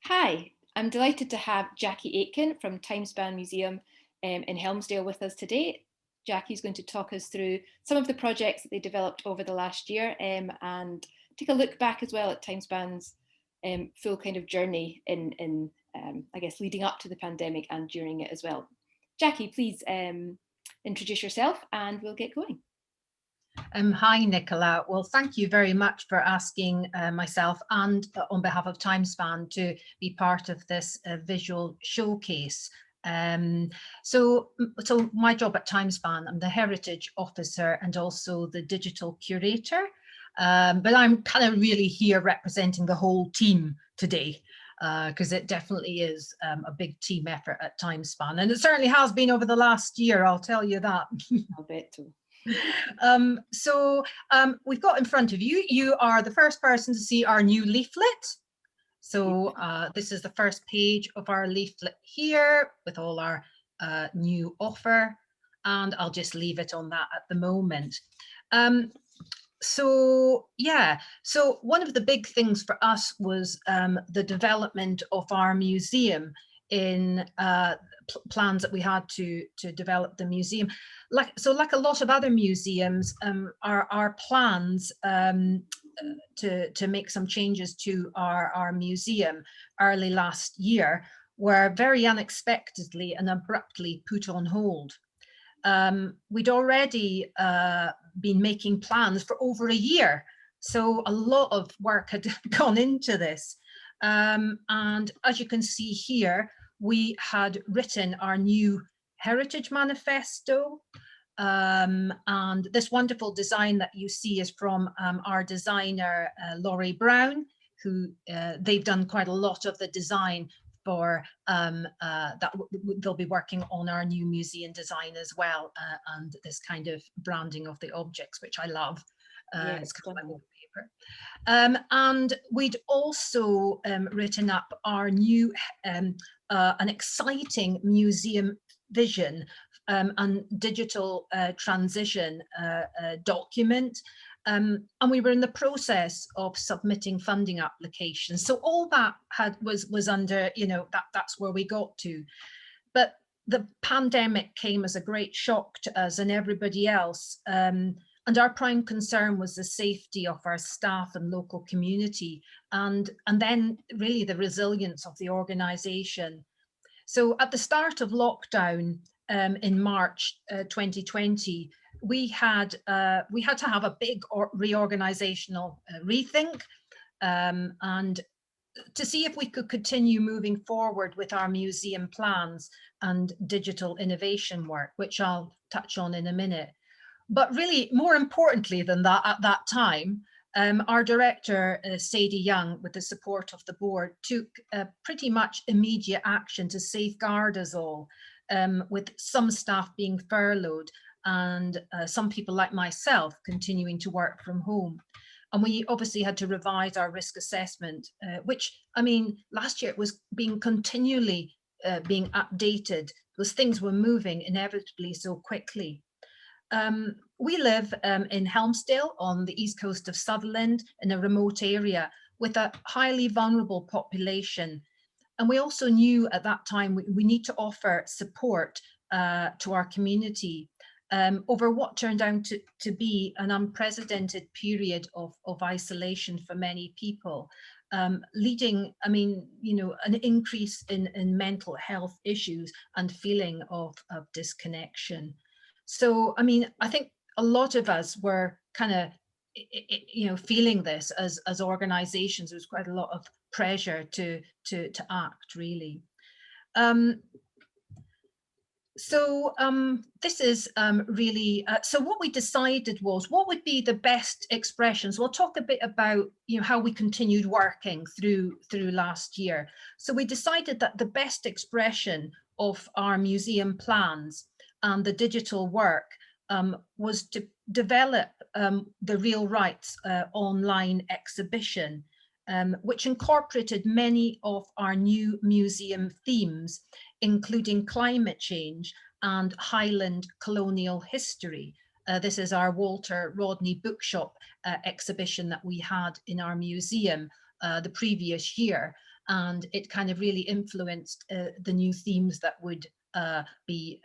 Hi, I'm delighted to have Jacquie Aitken from Timespan Museum in Helmsdale with us today. Jackie's going to talk us through some of the projects that they developed over the last year and take a look back as well at Timespan's full kind of journey in I guess, leading up to the pandemic and during it as well. Jacquie, please introduce yourself and we'll get going. Hi, Nicola. Well, thank you very much for asking myself and on behalf of Timespan to be part of this visual showcase. So my job at Timespan, I'm the heritage officer and also the digital curator, but I'm kind of really here representing the whole team today. Because it definitely is a big team effort at Timespan, and it certainly has been over the last year, I'll tell you that. I'll bet so. We've got in front of you, you are the first person to see our new leaflet. So this is the first page of our leaflet here with all our new offer, and I'll just leave it on that at the moment. So one of the big things for us was the development of our museum in plans that we had to develop the museum. Like a lot of other museums, our plans to make some changes to our museum early last year were very unexpectedly and abruptly put on hold. We'd already been making plans for over a year, so a lot of work had gone into this. And as you can see here, we had written our new heritage manifesto, and this wonderful design that you see is from our designer Laurie Brown, who they've done quite a lot of the design for that. They'll be working on our new museum design as well, and this kind of branding of the objects, which I love. Yeah, it's kind of like wallpaper. And we'd also written up our new an exciting museum vision and digital transition document. And we were in the process of submitting funding applications. So all that was under, that's where we got to. But the pandemic came as a great shock to us and everybody else. And our prime concern was the safety of our staff and local community, and then really the resilience of the organisation. So at the start of lockdown in March 2020, we had to have a big reorganisational rethink and to see if we could continue moving forward with our museum plans and digital innovation work, which I'll touch on in a minute. But really, more importantly than that, at that time, our director, Sadie Young, with the support of the board, took pretty much immediate action to safeguard us all, with some staff being furloughed and some people like myself continuing to work from home. And we obviously had to revise our risk assessment, which, I mean, last year it was being continually being updated because things were moving inevitably so quickly. We live in Helmsdale on the east coast of Sutherland in a remote area with a highly vulnerable population. And we also knew at that time we need to offer support to our community over what turned out to be an unprecedented period of isolation for many people, leading, I mean, an increase in mental health issues and feeling of disconnection. So, I mean, I think a lot of us were kind of, feeling this as organizations. There was quite a lot of pressure to act, really. This is really, so what we decided was what would be the best expressions. We'll talk a bit about, how we continued working through last year. So we decided that the best expression of our museum plans and the digital work was to develop the Real Rights online exhibition, which incorporated many of our new museum themes, including climate change and Highland colonial history. This is our Walter Rodney bookshop exhibition that we had in our museum the previous year. and it kind of really influenced the new themes that would be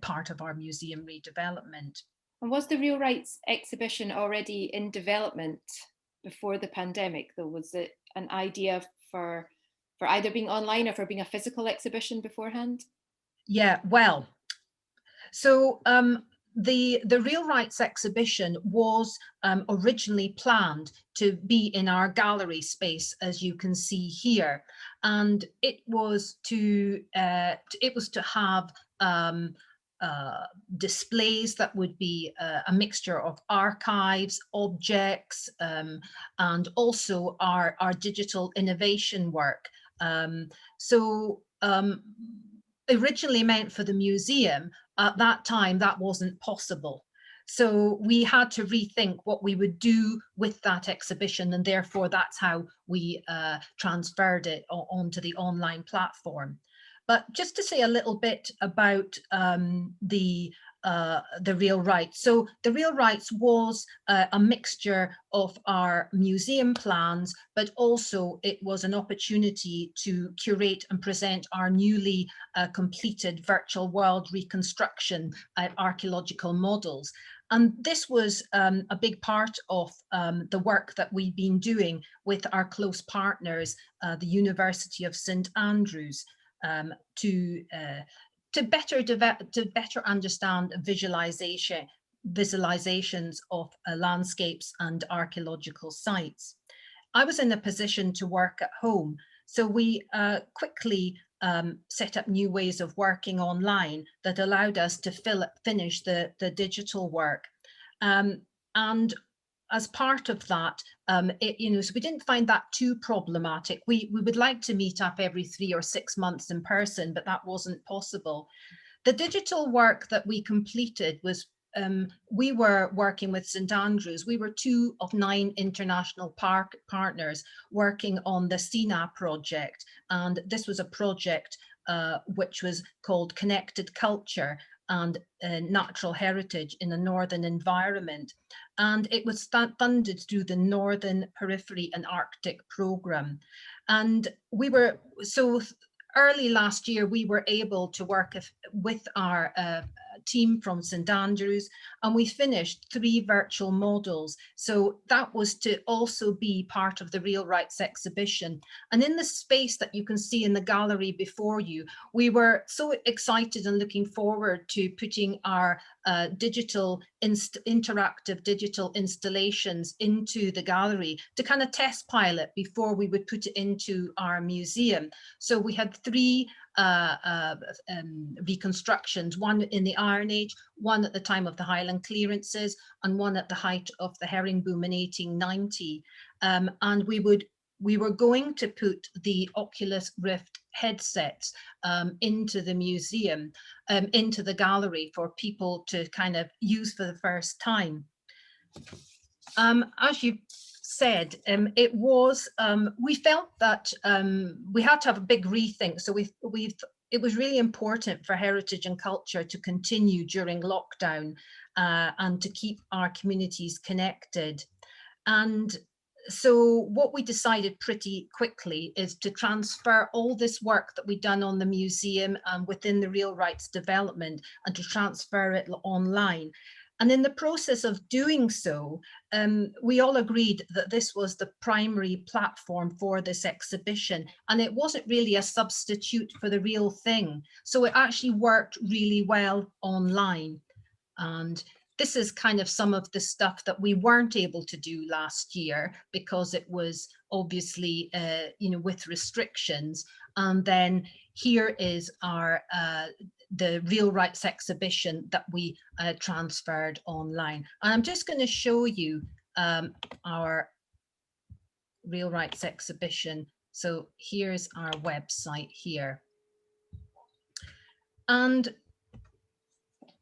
part of our museum redevelopment. And was the Real Rights exhibition already in development before the pandemic, though? Was it an idea for either being online or for being a physical exhibition beforehand? Yeah, well, so the Real Rights exhibition was originally planned to be in our gallery space, as you can see here, and it was to have displays that would be a mixture of archives, objects, and also our digital innovation work. So originally meant for the museum, at that time that wasn't possible. So we had to rethink what we would do with that exhibition, and therefore that's how we transferred it onto the online platform. But just to say a little bit about the Real Rights. So the Real Rights was a mixture of our museum plans, but also it was an opportunity to curate and present our newly completed virtual world reconstruction archaeological models. And this was a big part of the work that we've been doing with our close partners, the University of St Andrews, to better understand visualizations of landscapes and archaeological sites. I was in a position to work at home, so we quickly set up new ways of working online that allowed us to finish the digital work. And as part of that, so we didn't find that too problematic. We would like to meet up every 3 or 6 months in person, but that wasn't possible. The digital work that we completed was, we were working with St Andrews. We were 2 of 9 international partners working on the SINA project. And this was a project which was called Connected Culture and Natural Heritage in a Northern Environment. And it was funded through the Northern Periphery and Arctic Programme. And we were, so early last year, we were able to work with our team from St Andrews, and we finished 3 virtual models. So that was to also be part of the Real Rights exhibition. And in the space that you can see in the gallery before you, we were so excited and looking forward to putting our interactive digital installations into the gallery to kind of test pilot before we would put it into our museum. So we had 3 reconstructions, one in the Iron Age, one at the time of the Highland clearances, and one at the height of the herring boom in 1890. And we were going to put the Oculus Rift headsets into the museum, into the gallery for people to kind of use for the first time. As you said, it was, we felt that we had to have a big rethink. So it was really important for heritage and culture to continue during lockdown and to keep our communities connected. And so what we decided pretty quickly is to transfer all this work that we'd done on the museum and within the Real Rights development, and to transfer it online. And in the process of doing so, we all agreed that this was the primary platform for this exhibition, and it wasn't really a substitute for the real thing. So it actually worked really well online. And this is kind of some of the stuff that we weren't able to do last year because it was obviously, with restrictions. And then here is our the Real Rights exhibition that we transferred online. And I'm just going to show you our Real Rights exhibition. So here's our website here. And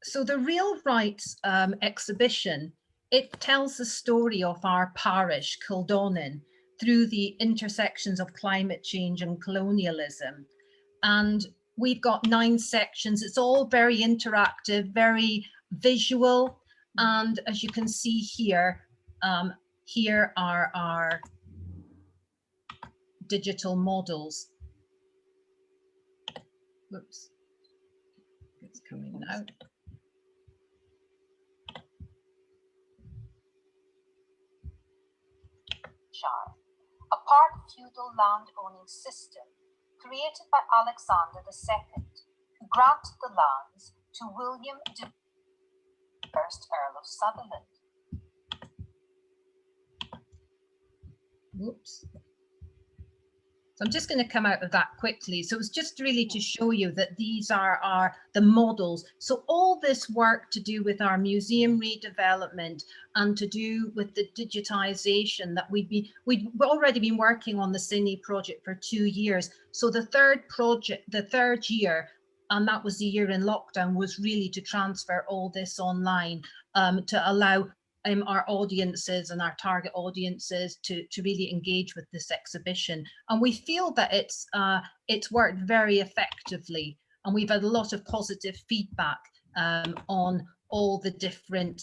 so the Real Rights exhibition, it tells the story of our parish, Kildonan, through the intersections of climate change and colonialism. And we've got 9 sections. It's all very interactive, very visual. And as you can see here, here are our digital models. Whoops, it's coming now. A part feudal land-owning system created by Alexander II, who granted the lands to William de first Earl of Sutherland. Whoops. So I'm just going to come out of that quickly. So it's just really to show you that these are the models. So all this work to do with our museum redevelopment and to do with the digitization that we've already been working on the Cine project for 2 years. So the third year, and that was the year in lockdown, was really to transfer all this online, to allow our audiences and our target audiences to really engage with this exhibition. And we feel that it's worked very effectively, and we've had a lot of positive feedback on all the different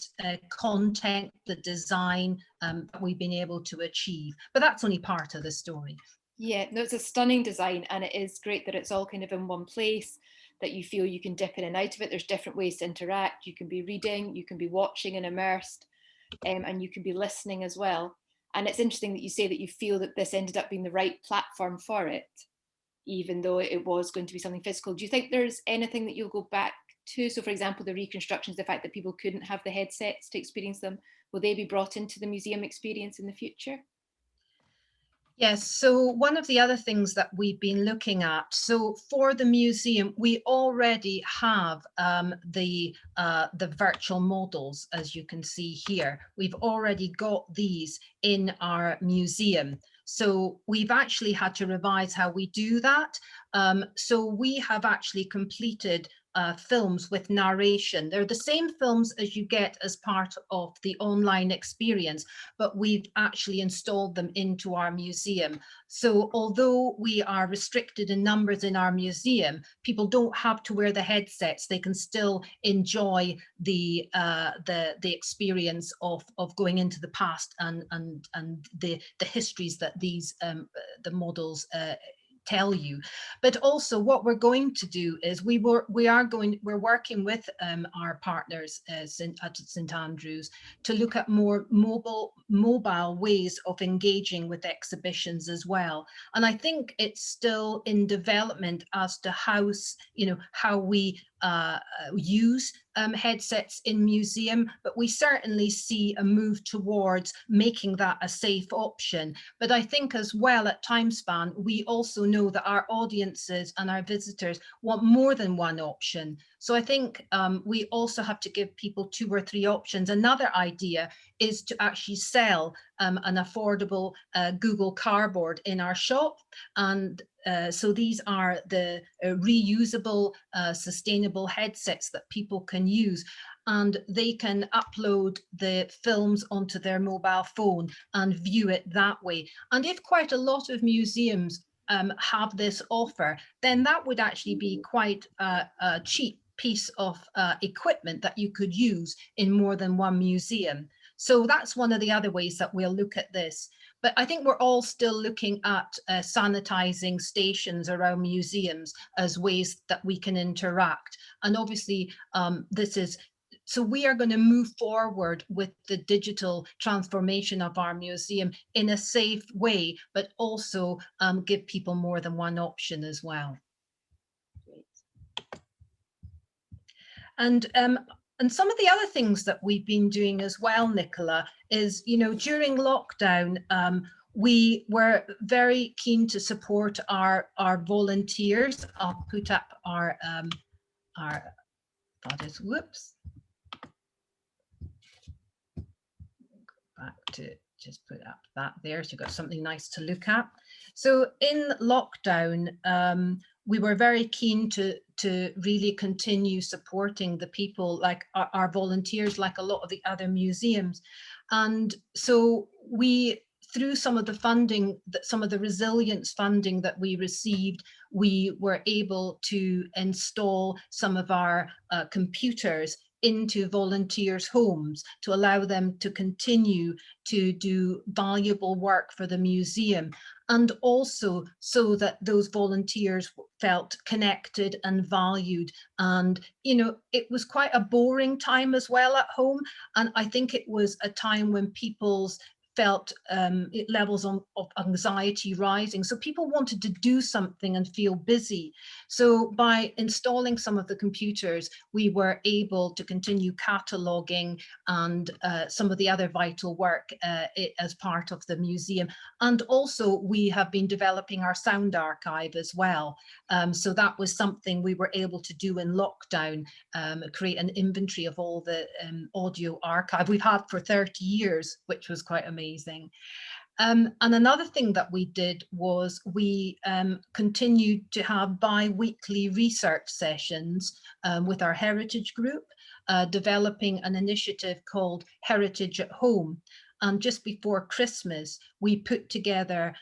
content, the design that we've been able to achieve. But that's only part of the story. Yeah, no, it's a stunning design, and it is great that it's all kind of in one place, that you feel you can dip in and out of it. There's different ways to interact. You can be reading, you can be watching and immersed, and you can be listening as well. And it's interesting that you say that you feel that this ended up being the right platform for it, even though it was going to be something physical. Do you think there's anything that you'll go back to? So for example, the reconstructions, the fact that people couldn't have the headsets to experience them, will they be brought into the museum experience in the future? Yes, so one of the other things that we've been looking at, so for the museum, we already have the virtual models, as you can see here. We've already got these in our museum. So we've actually had to revise how we do that. So we have actually completed films with narration. They're the same films as you get as part of the online experience, but we've actually installed them into our museum. So although we are restricted in numbers in our museum, people don't have to wear the headsets. They can still enjoy the experience of going into the past and the histories that these the models tell you. But also what we're going to do is we're working with our partners at St Andrews to look at more mobile ways of engaging with exhibitions as well. And I think it's still in development as to how we use headsets in museum, but we certainly see a move towards making that a safe option. But I think as well at Timespan, we also know that our audiences and our visitors want more than one option. So I think we also have to give people 2 or 3 options. Another idea is to actually sell an affordable Google Cardboard in our shop. And so these are the reusable, sustainable headsets that people can use, and they can upload the films onto their mobile phone and view it that way. And if quite a lot of museums have this offer, then that would actually be quite a cheap piece of equipment that you could use in more than one museum. So that's one of the other ways that we'll look at this. But I think we're all still looking at sanitizing stations around museums as ways that we can interact. And obviously so we are going to move forward with the digital transformation of our museum in a safe way, but also give people more than one option as well. And some of the other things that we've been doing as well, Nicola, is, during lockdown, we were very keen to support our volunteers. I'll put up whoops. Back to just put up that there, so you've got something nice to look at. So in lockdown, we were very keen to really continue supporting the people, like our volunteers, like a lot of the other museums. And so we, through some of the funding, some of the resilience funding that we received, we were able to install some of our computers into volunteers' homes to allow them to continue to do valuable work for the museum, and also so that those volunteers felt connected and valued. And, you know, it was quite a boring time as well at home. And I think it was a time when people's felt levels of anxiety rising. So people wanted to do something and feel busy. So by installing some of the computers, we were able to continue cataloguing and some of the other vital work as part of the museum. And also we have been developing our sound archive as well. So that was something we were able to do in lockdown, create an inventory of all the audio archive we've had for 30 years, which was quite amazing. And another thing that we did was we continued to have bi-weekly research sessions with our heritage group, developing an initiative called Heritage at Home. And just before Christmas, we put together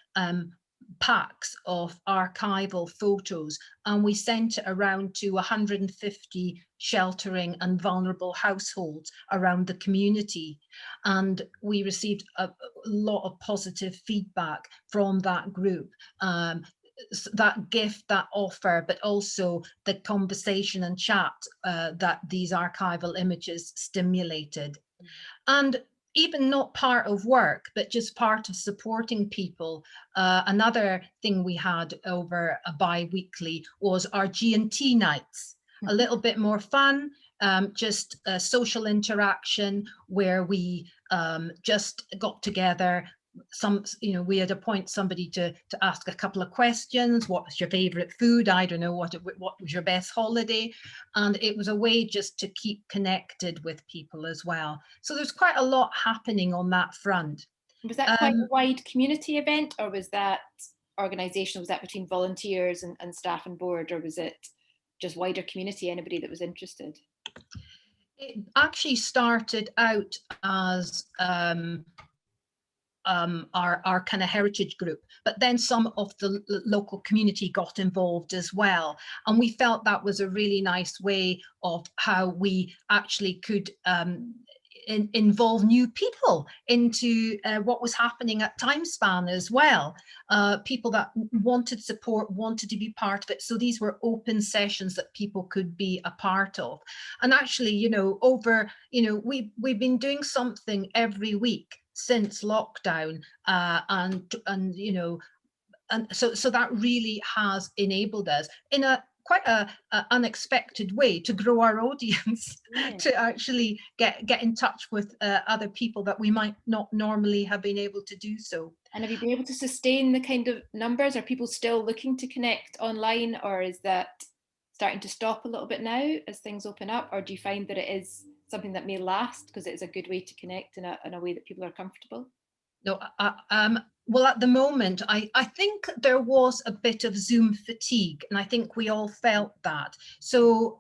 packs of archival photos, and we sent it around to 150 sheltering and vulnerable households around the community. And we received a lot of positive feedback from that group. That gift, that offer, but also the conversation and chat that these archival images stimulated. And even not part of work, but just part of supporting people. Another thing we had over a bi-weekly was our G&T nights, a little bit more fun, just a social interaction where we just got together. We had appoint somebody to ask a couple of questions. What was your favorite food? I don't know, what was your best holiday? And it was a way just to keep connected with people as well. So there's quite a lot happening on that front. Was that quite a wide community event, or was that organisational? Was that between volunteers and staff and board, or was it just wider community, anybody that was interested? It actually started out as our kind of heritage group, but then some of the local community got involved as well. And we felt that was a really nice way of how we actually could involve new people into what was happening at Timespan as well. People that wanted support, wanted to be part of it. So these were open sessions that people could be a part of. And actually, we've been doing something every week since lockdown, and so that really has enabled us in a quite a unexpected way to grow our audience, to actually get in touch with other people that we might not normally have been able to do so. And have you been able to sustain the kind of numbers? Are people still looking to connect online, or is that starting to stop a little bit now as things open up? Or do you find that it is something that may last because it is a good way to connect in a way that people are comfortable? No, well, at the moment, I think there was a bit of Zoom fatigue, and I think we all felt that. So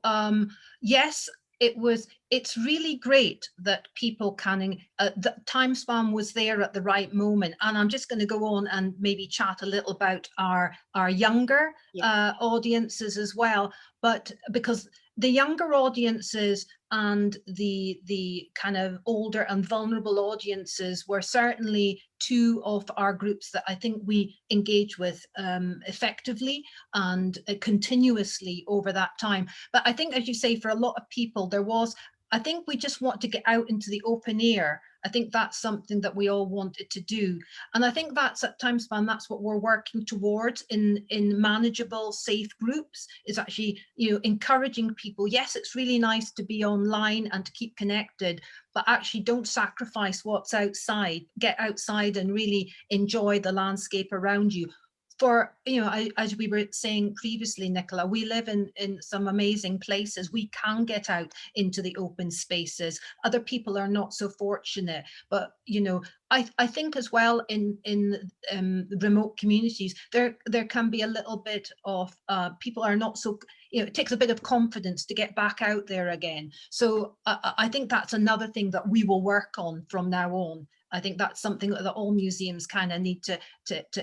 yes, it's really great that people can, the Timespan was there at the right moment. And I'm just going to go on and maybe chat a little about our younger audiences as well, but because the younger audiences and the kind of older and vulnerable audiences were certainly two of our groups that I think we engage with effectively and continuously over that time. But I think, as you say, for a lot of people, I think we just want to get out into the open air. I think that's something that we all wanted to do. And I think that's at Timespan, that's what we're working towards in manageable, safe groups, is actually, encouraging people. Yes, it's really nice to be online and to keep connected, but actually don't sacrifice what's outside. Get outside and really enjoy the landscape around you. For, as we were saying previously, Nicola, we live in some amazing places. We can get out into the open spaces. Other people are not so fortunate, but, I think as well in remote communities, there can be a little bit of people are not so, it takes a bit of confidence to get back out there again. So I think that's another thing that we will work on from now on. I think that's something that all museums kind of need to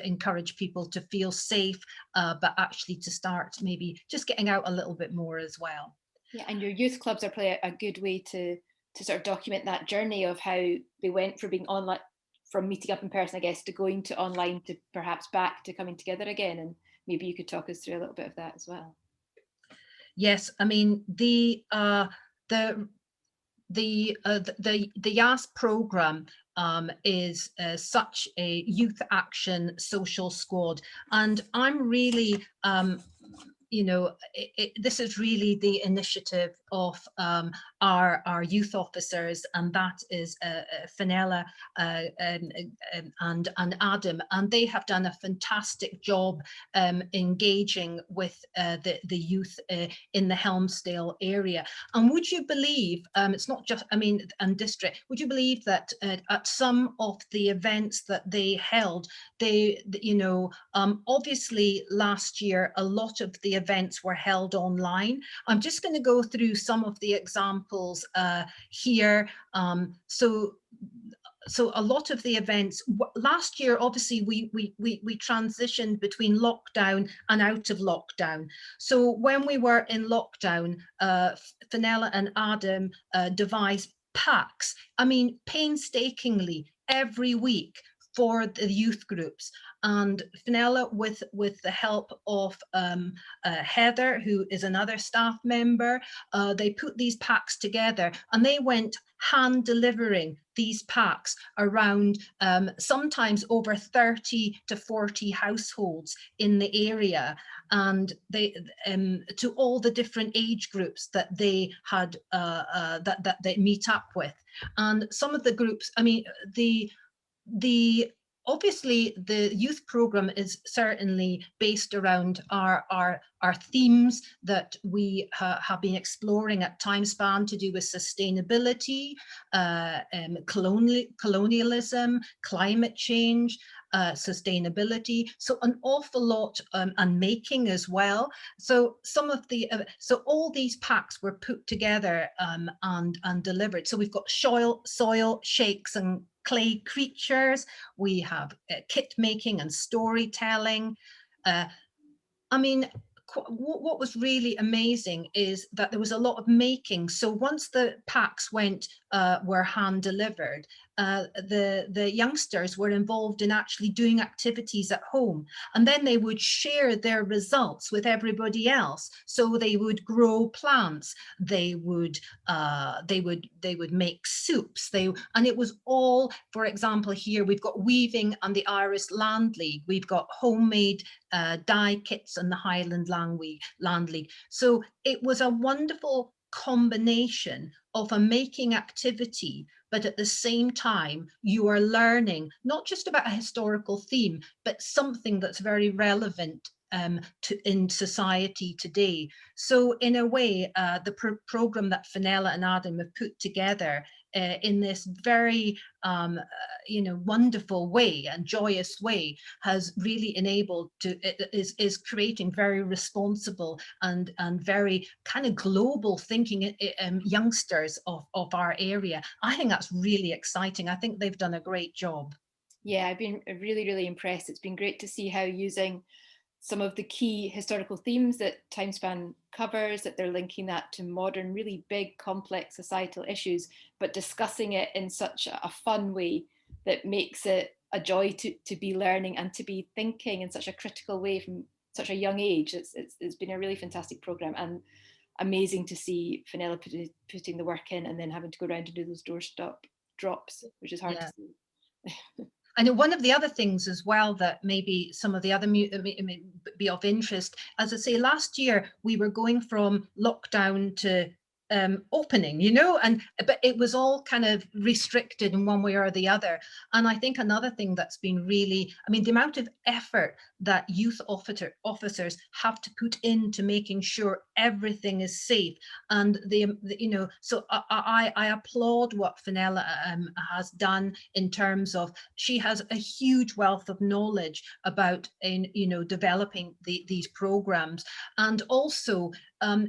encourage people to feel safe, but actually to start maybe just getting out a little bit more as well. Yeah, and your youth clubs are probably a good way to sort of document that journey of how they went from being online, from meeting up in person, I guess, to going to online, to perhaps back to coming together again. And maybe you could talk us through a little bit of that as well. Yes, I mean the YAS program is such a youth action social squad, and I'm really this is really the initiative of our youth officers, and that is Fenella and Adam, and they have done a fantastic job engaging with the youth in the Helmsdale area. And would you believe, it's not just, and district, would you believe that at some of the events that they held, obviously last year a lot of the events were held online. I'm just going to go through some of the examples here. So a lot of the events last year, obviously we transitioned between lockdown and out of lockdown. So when we were in lockdown, Fenella and Adam devised packs, painstakingly every week for the youth groups. And Fenella, with the help of Heather, who is another staff member, they put these packs together, and they went hand delivering these packs around sometimes over 30 to 40 households in the area, and they to all the different age groups that they had that they meet up with. And some of the groups, obviously the youth program is certainly based around our themes that we have been exploring at Timespan, to do with sustainability, colonialism, climate change, sustainability. So an awful lot, and making as well. So some of the so all these packs were put together and delivered. So we've got soil shakes and clay creatures. We have kit making and storytelling. What was really amazing is that there was a lot of making. So once the packs were hand delivered, the youngsters were involved in actually doing activities at home, and then they would share their results with everybody else. So they would grow plants, they would make soups, and it was all, for example, here we've got weaving and the Irish Land League, we've got homemade dye kits and the Highland Land League. So it was a wonderful combination of a making activity, but at the same time you are learning not just about a historical theme, but something that's very relevant in society today. So in a way, the program that Fenella and Adam have put together in this very wonderful way and joyous way has really enabled is creating very responsible and very kind of global thinking youngsters of our area. I think that's really exciting. I think they've done a great job. Yeah, I've been really, really impressed. It's been great to see how, using some of the key historical themes that Timespan covers, that they're linking that to modern, really big, complex societal issues, but discussing it in such a fun way that makes it a joy to be learning and to be thinking in such a critical way from such a young age. It's been a really fantastic programme, and amazing to see Fenella putting the work in and then having to go around and do those doorstop drops, which is hard to see. And one of the other things as well that maybe some of the other be of interest, as I say, last year we were going from lockdown to opening, but it was all kind of restricted in one way or the other. And I think another thing that's been really, the amount of effort that youth officers have to put into making sure everything is safe, and so I applaud what Fenella has done in terms of, she has a huge wealth of knowledge about developing these programs. And also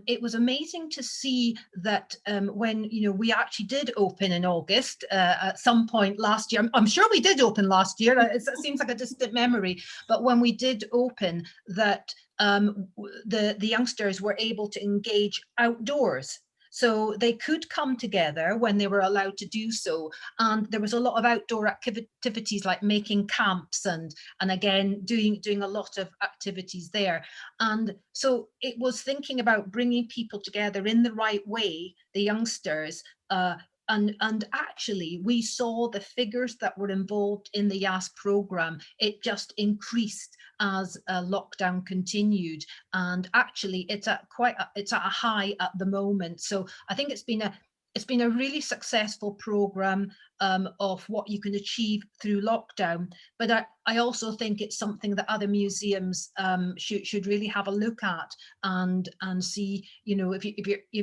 it was amazing to see that when we actually did open in August at some point last year. I'm sure we did open last year. It seems like a distant memory, but when we did open, that the youngsters were able to engage outdoors. So they could come together when they were allowed to do so. And there was a lot of outdoor activities like making camps and again, doing a lot of activities there. And so it was thinking about bringing people together in the right way, the youngsters, and actually we saw the figures that were involved in the YAS program. It just increased as lockdown continued, and actually it's at a high at the moment. So I think it's been a really successful program of what you can achieve through lockdown. But I also think it's something that other museums should really have a look at and see, you know, if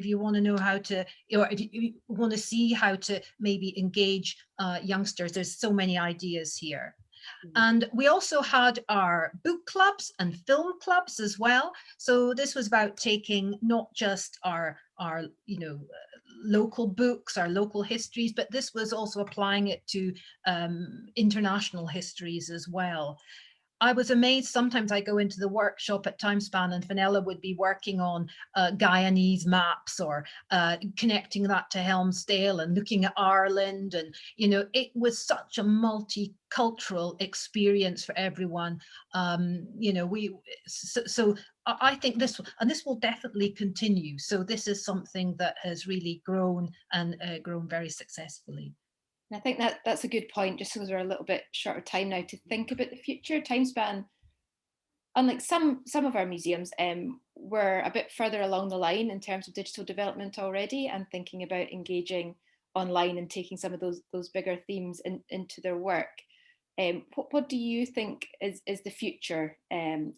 you want to know how to, or if you want to see how to maybe engage youngsters, there's so many ideas here. And we also had our book clubs and film clubs as well. So this was about taking not just our you know, local books, our local histories, but this was also applying it to international histories as well. I was amazed. Sometimes I go into the workshop at Timespan and Fenella would be working on Guyanese maps or connecting that to Helmsdale and looking at Ireland. And, you know, it was such a multicultural experience for everyone. You know, so I think this will definitely continue. So this is something that has really grown and grown very successfully. And I think that's a good point, just because we're a little bit short of time now to think about the future. Timespan, unlike some of our museums, we're a bit further along the line in terms of digital development already, and thinking about engaging online and taking some of those bigger themes into their work. What do you think is the future,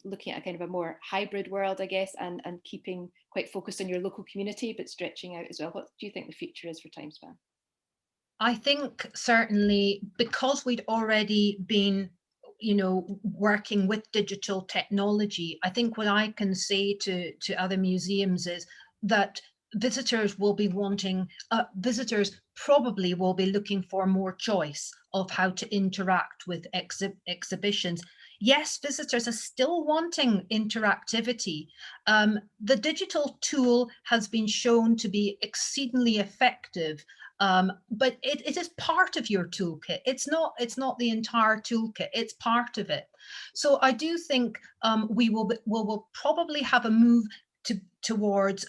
looking at a kind of a more hybrid world, I guess, and keeping quite focused on your local community, but stretching out as well? What do you think the future is for Timespan? I think certainly because we'd already been, you know, working with digital technology, I think what I can say to other museums is that visitors will be wanting, visitors probably will be looking for more choice of how to interact with exhibitions. Yes, visitors are still wanting interactivity. The digital tool has been shown to be exceedingly effective, but it is part of your toolkit. It's not the entire toolkit. It's part of it. So I do think we will probably have a move towards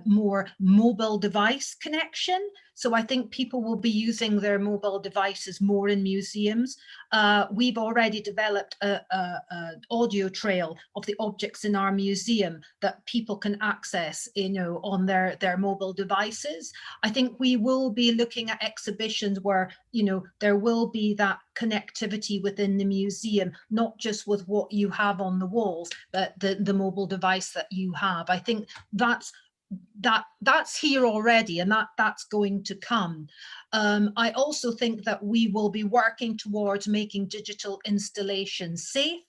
more mobile device connection. So I think people will be using their mobile devices more in museums. We've already developed an audio trail of the objects in our museum that people can access, you know, on their mobile devices. I think we will be looking at exhibitions where, you know, there will be that connectivity within the museum, not just with what you have on the walls, but the mobile device that you have. I think that's here already, and that's going to come. I also think that we will be working towards making digital installations safe.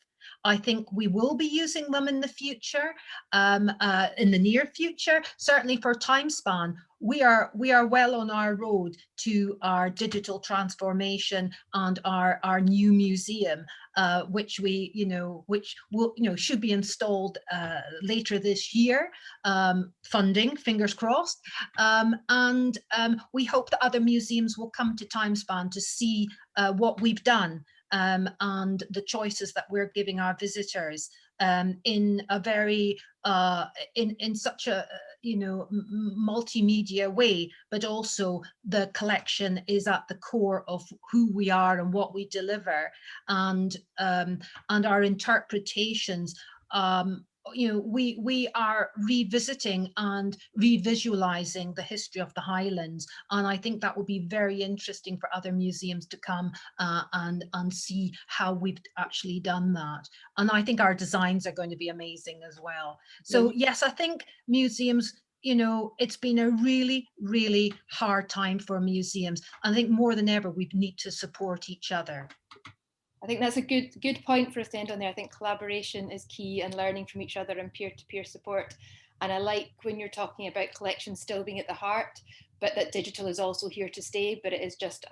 I think we will be using them in the future, in the near future. Certainly for Timespan, we are well on our road to our digital transformation and our new museum, which will, should be installed later this year. Funding, fingers crossed, and we hope that other museums will come to Timespan to see what we've done. And the choices that we're giving our visitors in a very in such a multimedia way, but also the collection is at the core of who we are and what we deliver, and our interpretations. We are revisiting and revisualizing the history of the Highlands, and I think that will be very interesting for other museums to come and see how we've actually done that. And I think our designs are going to be amazing as well. So yes, I think museums, it's been a really, really hard time for museums. I think more than ever, we need to support each other. I think that's a good point for us to end on there. I think collaboration is key, and learning from each other and peer-to-peer support. And I like when you're talking about collections still being at the heart, but that digital is also here to stay, but it is just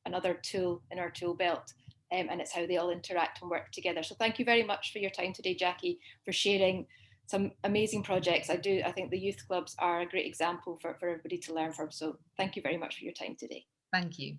another tool in our tool belt. And it's how they all interact and work together. So thank you very much for your time today, Jacquie, for sharing some amazing projects. I think the youth clubs are a great example for everybody to learn from. So thank you very much for your time today. Thank you.